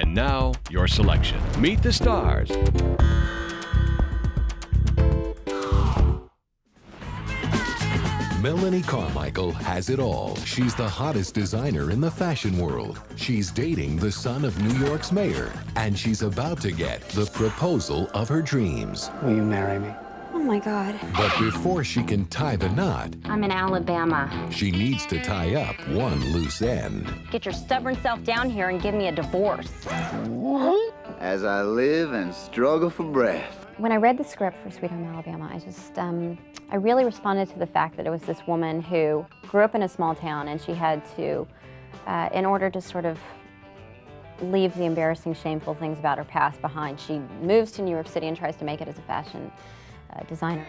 And now, your selection. Meet the stars. Melanie Carmichael has it all. She's the hottest designer in the fashion world. She's dating the son of New York's mayor, and she's about to get the proposal of her dreams. Will you marry me? Oh my God. But before she can tie the knot, I'm in Alabama. she needs to tie up one loose end. Get your stubborn self down here and give me a divorce. As I live and struggle for breath. When I read the script for Sweet Home Alabama, I really responded to the fact that it was this woman who grew up in a small town, and she had to, in order to sort of leave the embarrassing, shameful things about her past behind, she moves to New York City and tries to make it as a fashion designer.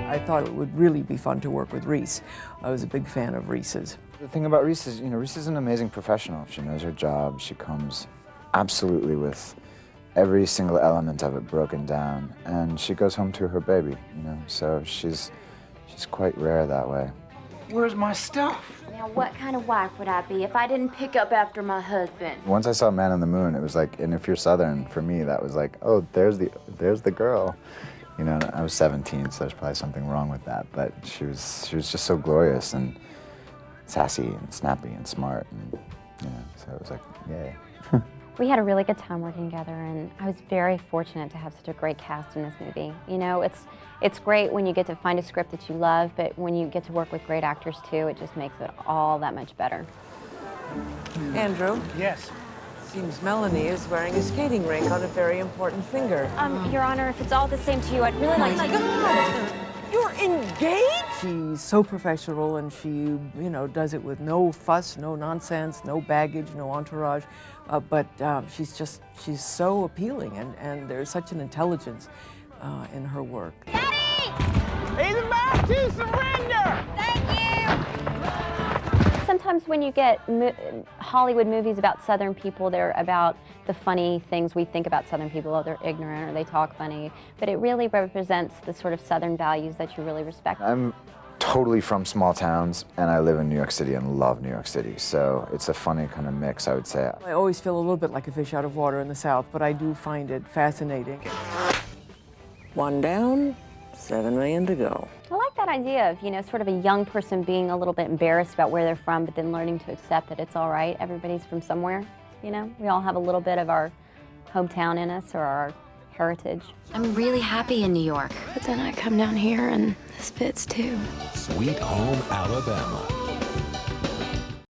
I thought it would really be fun to work with Reese. I was a big fan of Reese's. The thing about Reese is, Reese is an amazing professional. She knows her job. She comes absolutely with every single element of it broken down, and she goes home to her baby, so she's quite rare that way. Where's my stuff? Now, what kind of wife would I be if I didn't pick up after my husband? Once I saw Man on the Moon, it was like, and if you're Southern, for me, that was like, oh, there's the girl. I was 17, so there's probably something wrong with that, but she was just so glorious and sassy and snappy and smart, and so it was like, yay. We had a really good time working together, and I was very fortunate to have such a great cast in this movie. It's great when you get to find a script that you love, but when you get to work with great actors too, it just makes it all that much better. Andrew? Yes. Seems Melanie is wearing a skating rink on a very important finger. Your Honor, if it's all the same to you, I'd really like to... God! You're engaged? She's so professional, and she, does it with no fuss, no nonsense, no baggage, no entourage. But she's so appealing, and there's such an intelligence in her work. Daddy! He's about to surrender! Thank you! Sometimes when you get Hollywood movies about Southern people, they're about the funny things we think about Southern people, they're ignorant or they talk funny, but it really represents the sort of Southern values that you really respect. I'm totally from small towns, and I live in New York City and love New York City, so it's a funny kind of mix, I would say. I always feel a little bit like a fish out of water in the South, but I do find it fascinating. One down, 7 million to go. I like that idea of, sort of a young person being a little bit embarrassed about where they're from, but then learning to accept that it's all right. Everybody's from somewhere, We all have a little bit of our hometown in us or our heritage. I'm really happy in New York, but then I come down here and this fits too. Sweet Home Alabama.